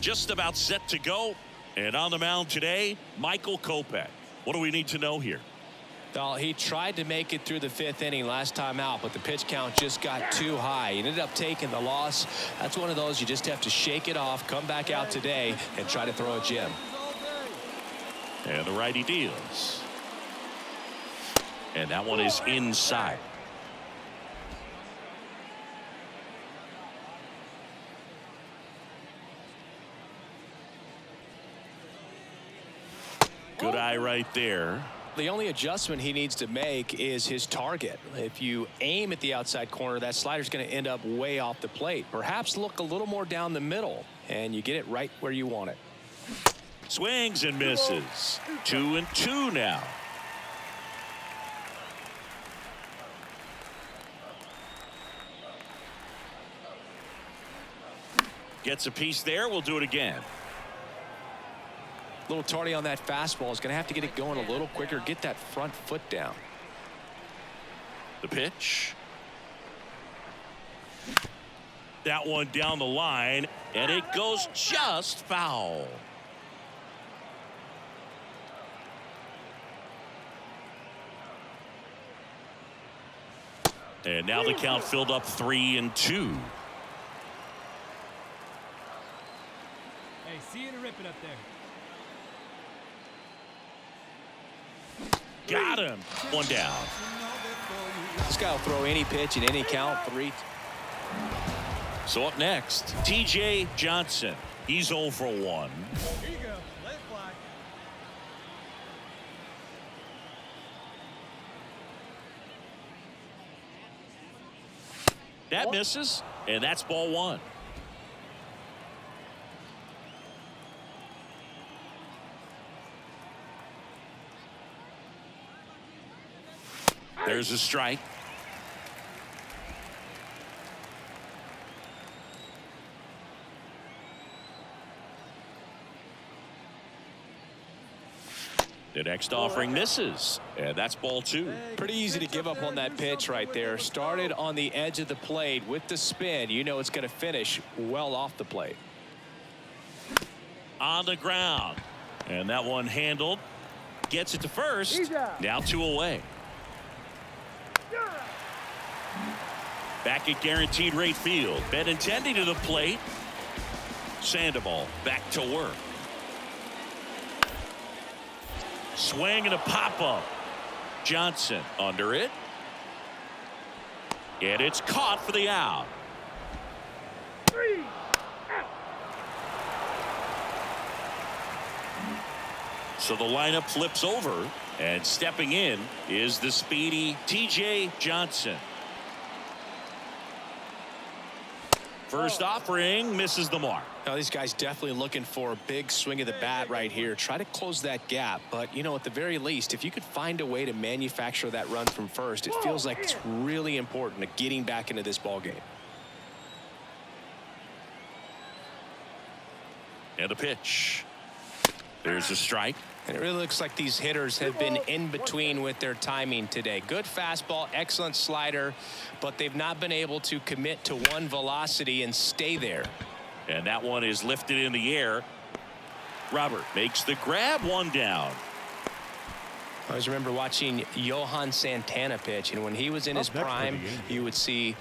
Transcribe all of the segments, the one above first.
just about set to go. And on the mound today, Michael Kopech. What do we need to know here? Well, he tried to make it through the 5th inning last time out, but the pitch count just got too high. He ended up taking the loss. That's one of those you just have to shake it off, come back out today, and try to throw a gem. And the righty deals. And that one is inside. Good eye right there. The only adjustment he needs to make is his target. If you aim at the outside corner, that slider's going to end up way off the plate. Perhaps look a little more down the middle, and you get it right where you want it. Swings and misses. 2-2 now. Gets a piece there. We'll do it again. A little tardy on that fastball. Is going to have to get it going a little quicker. Get that front foot down. The pitch. That one down the line, and it goes just foul. And now the count filled up 3-2. Hey, see you to rip it up there. Got him. One down. This guy will throw any pitch in any count. 3. So up next, T.J. Johnson. He's 0 for 1. Here you go. Let it fly. That misses, and that's ball 1. There's a strike. The next offering misses, and that's ball 2. Pretty easy to give up on that pitch right there. Started on the edge of the plate with the spin. You know it's going to finish well off the plate. On the ground, and that one handled. Gets it to first. Now 2 away. Back at guaranteed rate field. Benintendi to the plate. Sandoval back to work. Swing and a pop-up. Johnson under it. And it's caught for the out. 3 out. So the lineup flips over, and stepping in is the speedy T.J. Johnson. First offering misses the mark. Now, these guys definitely looking for a big swing of the bat right here. Try to close that gap. But, you know, at the very least, if you could find a way to manufacture that run from first, it feels like it's really important to getting back into this ball game. And the pitch. There's a strike. And it really looks like these hitters have been in between with their timing today. Good fastball, excellent slider, but they've not been able to commit to one velocity and stay there. And that one is lifted in the air. Robert makes the grab, 1 down. I always remember watching Johan Santana pitch, and when he was in his prime, you would see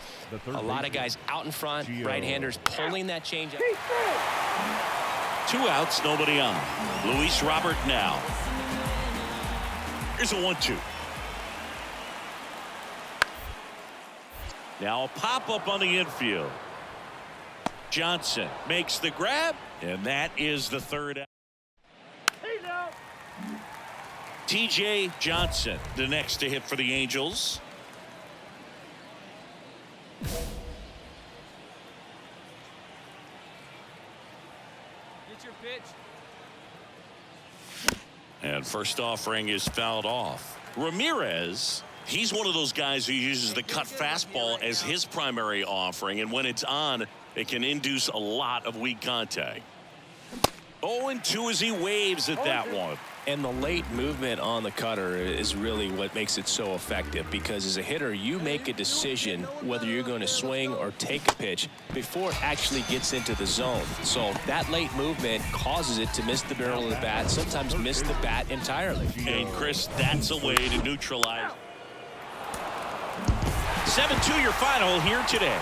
a lot of guys out in front, right-handers pulling that changeup. 2 outs, nobody on. Luis Robert now. Here's a 1-2. Now a pop-up on the infield. Johnson makes the grab, and that is the 3rd out. T.J. Johnson, the next to hit for the Angels. And first offering is fouled off. Ramirez, he's one of those guys who uses the cut fastball as his primary offering, and when it's on, it can induce a lot of weak contact. 0-2 as he waves at that one. And the late movement on the cutter is really what makes it so effective, because as a hitter, you make a decision whether you're going to swing or take a pitch before it actually gets into the zone. So that late movement causes it to miss the barrel of the bat, sometimes miss the bat entirely. And Chris, that's a way to neutralize. 7-2 your final here today.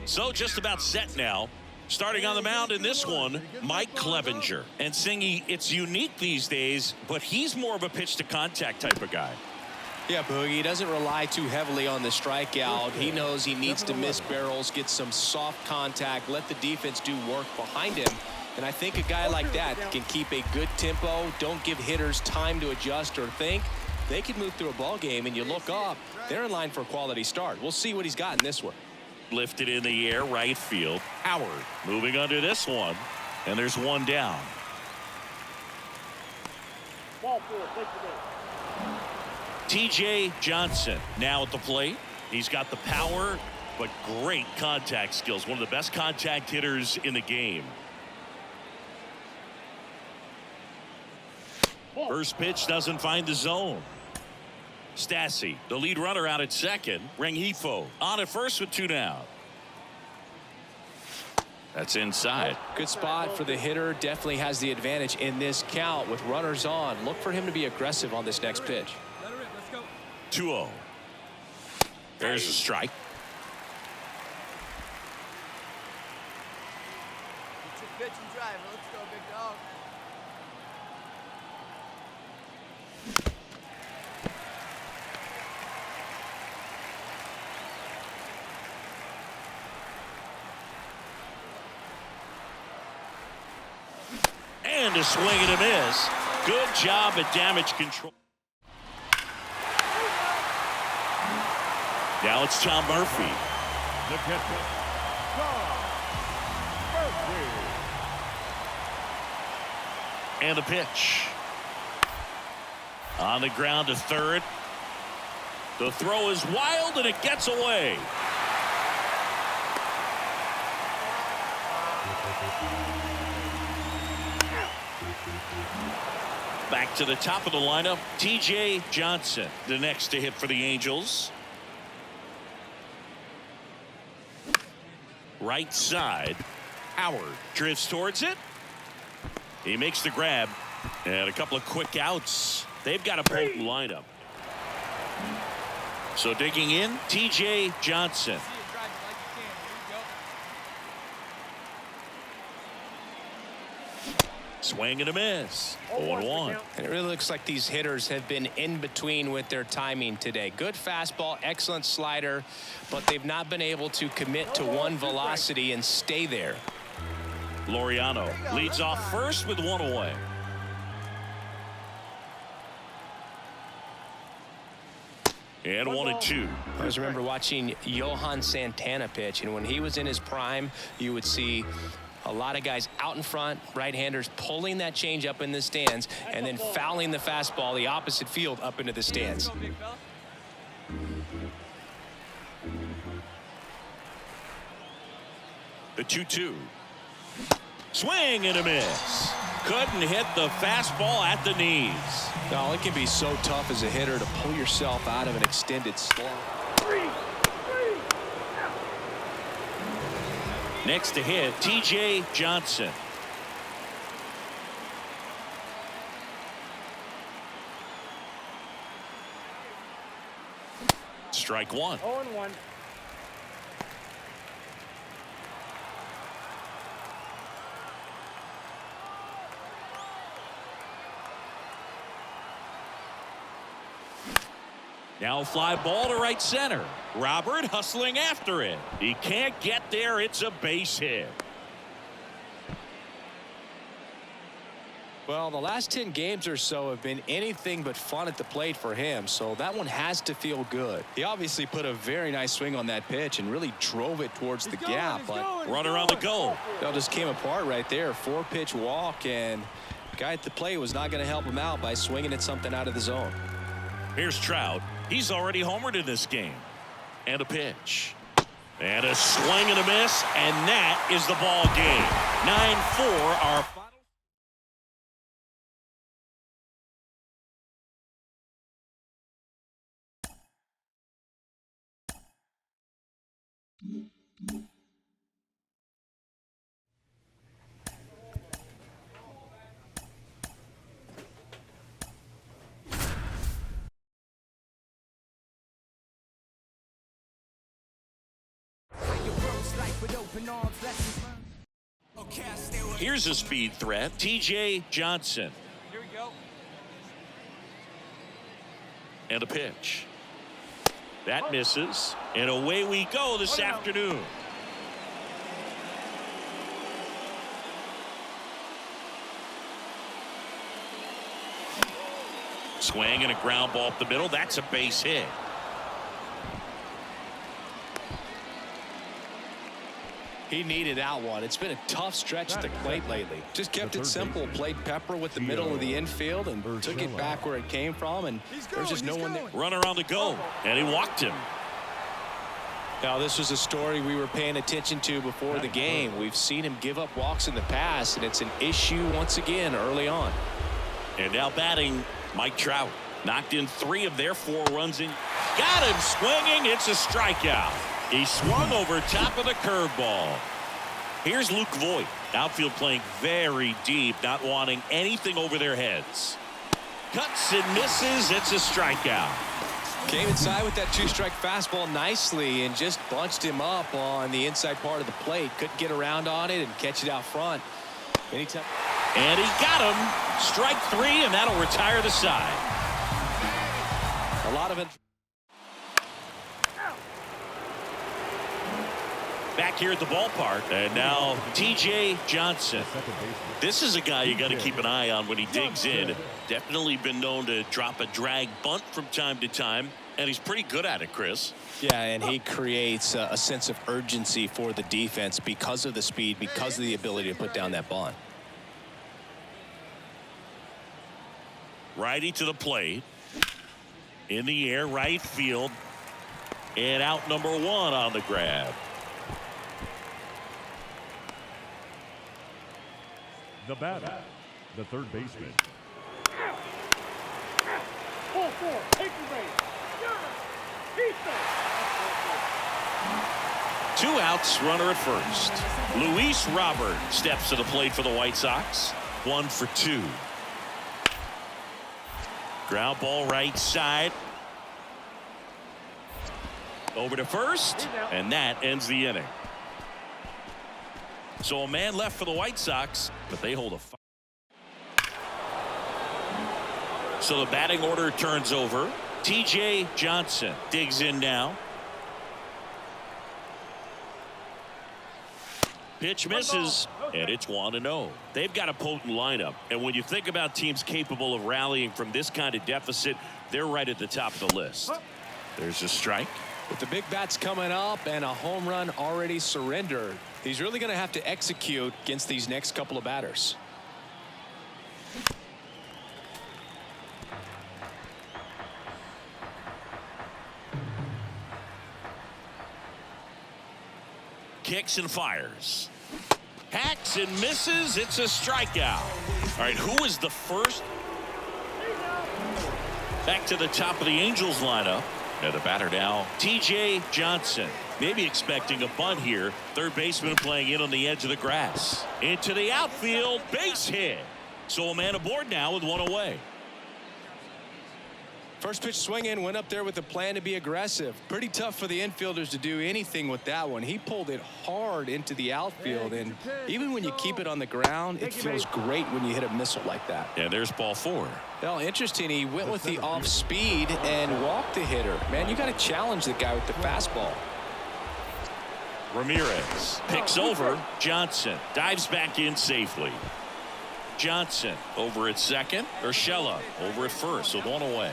So just about set now. Starting on the mound in this one, Mike Clevenger. And Singy, it's unique these days, but he's more of a pitch to contact type of guy. Yeah, Boogie, he doesn't rely too heavily on the strikeout. He knows he needs to miss barrels, get some soft contact, let the defense do work behind him. And I think a guy like that can keep a good tempo, don't give hitters time to adjust or think. They can move through a ball game, and you look up, they're in line for a quality start. We'll see what he's got in this one. Lifted in the air, right field. Howard moving under this one, and there's one down. TJ Johnson now at the plate. He's got the power, but great contact skills. One of the best contact hitters in the game. First pitch doesn't find the zone. Stassi, the lead runner, out at second. Rengifo on at first with two down. That's inside. Good spot for the hitter. Definitely has the advantage in this count with runners on. Look for him to be aggressive on this next pitch. Let her rip. Let's go. 2-0. There's a strike. Get your pitch and drive. Let's go, big dog. And a swing and a miss. Good job at damage control. Now it's Tom Murphy. The catcher, Tom Murphy. And the pitch. On the ground to third. The throw is wild and it gets away. Back to the top of the lineup, TJ Johnson, the next to hit for the Angels. Right side, Howard drifts towards it. He makes the grab, and a couple of quick outs. They've got a potent lineup. So digging in, TJ Johnson. See it drive it like you can. Here you go. Swing and a miss. 0-1. And it really looks like these hitters have been in between with their timing today. Good fastball, excellent slider, but they've not been able to commit to one velocity and stay there. Laureano leads off first with one away. And 1-2. I always remember watching Johan Santana pitch, and when he was in his prime, you would see a lot of guys out in front, right-handers pulling that change up in the stands and then fouling the fastball the opposite field up into the stands. Go, big fella. The 2-2. Swing and a miss. Couldn't hit the fastball at the knees. No, it can be so tough as a hitter to pull yourself out of an extended slump. Next to hit, TJ Johnson. Strike one. 0-1. Now a fly ball to right center. Robert hustling after it. He can't get there. It's a base hit. Well, the last 10 games or so have been anything but fun at the plate for him, so that one has to feel good. He obviously put a very nice swing on that pitch and really drove it towards the gap. But runner on the go. That just came apart right there. 4-pitch walk, and the guy at the plate was not going to help him out by swinging at something out of the zone. Here's Trout. He's already homered in this game. And a pitch. And a swing and a miss, and that is the ball game. 9-4 our final. Here's a speed threat. TJ Johnson. Here we go. And a pitch. That misses. And away we go this afternoon. Swing and a ground ball up the middle. That's a base hit. He needed that one. It's been a tough stretch at the plate lately. Just kept it simple. Played pepper with the middle of the infield and took it back where it came from. And there's just no one there. Runner on the go. And he walked him. Now, this was a story we were paying attention to before the game. We've seen him give up walks in the past, and it's an issue once again early on. And now batting, Mike Trout. Knocked in 3 of their 4 runs. Got him swinging. It's a strikeout. He swung over top of the curveball. Here's Luke Voigt. Outfield playing very deep, not wanting anything over their heads. Cuts and misses. It's a strikeout. Came inside with that 2-strike fastball nicely and just bunched him up on the inside part of the plate. Couldn't get around on it and catch it out front. Anytime. And he got him. Strike 3, and that'll retire the side. A lot of it. Back here at the ballpark, and now TJ Johnson. This is a guy you got to keep an eye on when he digs in. Definitely been known to drop a drag bunt from time to time, and he's pretty good at it, Chris. Yeah, and he creates a sense of urgency for the defense because of the speed, because of the ability to put down that bunt. Righty to the plate. In the air, right field. And out number 1 on the grab. The batter, the third baseman. 4-4, take your base. Defense. 2 outs, runner at first. Luis Robert steps to the plate for the White Sox. 1 for 2. Ground ball right side. Over to first, and that ends the inning. So a man left for the White Sox, but they hold a. So the batting order turns over. TJ Johnson digs in now. Pitch misses, and it's 1-0. They've got a potent lineup, and when you think about teams capable of rallying from this kind of deficit, they're right at the top of the list. There's a strike. With the big bats coming up and a home run already surrendered, he's really going to have to execute against these next couple of batters. Kicks and fires. Hacks and misses. It's a strikeout. All right, who is the first? Back to the top of the Angels lineup. And the batter now, TJ Johnson. Maybe expecting a bunt here. Third baseman playing in on the edge of the grass. Into the outfield, base hit. So a man aboard now with 1 away. First pitch swinging, went up there with a plan to be aggressive. Pretty tough for the infielders to do anything with that one. He pulled it hard into the outfield, and even when you keep it on the ground, it feels great when you hit a missile like that. Yeah, there's ball 4. Well, interesting. He went with the off speed and walked the hitter. Man, you got to challenge the guy with the fastball. Ramirez picks over Johnson, dives back in safely. Johnson over at second. Urshela over at first with 1 away.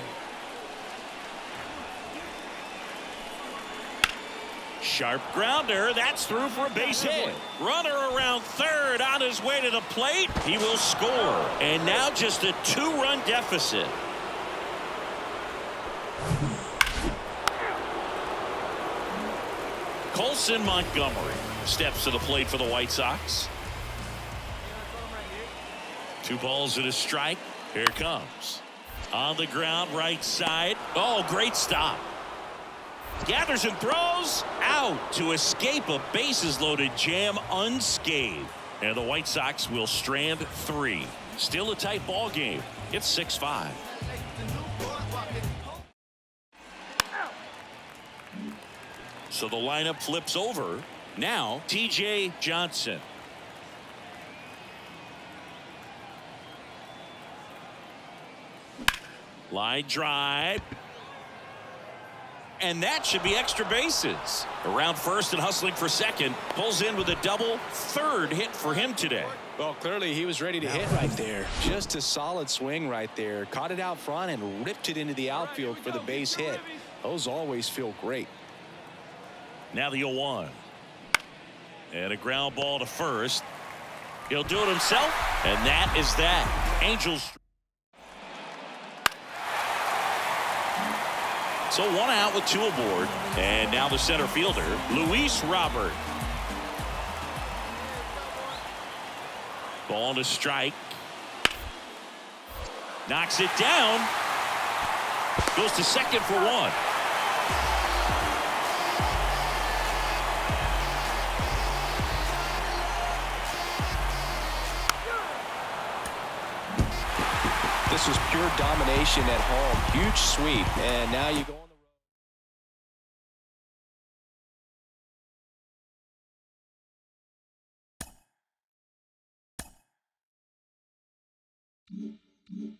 Sharp grounder. That's through for a base hit. Runner around third on his way to the plate. He will score. And now just a 2-run deficit. Colson Montgomery steps to the plate for the White Sox. 2 balls and a strike. Here it comes. On the ground, right side. Oh, great stop. Gathers and throws out to escape a bases-loaded jam unscathed. And the White Sox will strand 3. Still a tight ball game. It's 6-5. So the lineup flips over. Now T.J. Johnson. Line drive. And that should be extra bases. Around first and hustling for second. Pulls in with a double. 3rd hit for him today. Well, clearly he was ready to hit right there. Just a solid swing right there. Caught it out front and ripped it into the outfield for the base hit. Those always feel great. Now the 0-1. And a ground ball to first. He'll do it himself. And that is that. Angels. So 1 out with 2 aboard. And now the center fielder, Luis Robert. Ball to strike. Knocks it down. Goes to second for 1. This was pure domination at home. Huge sweep. And now you go on the road.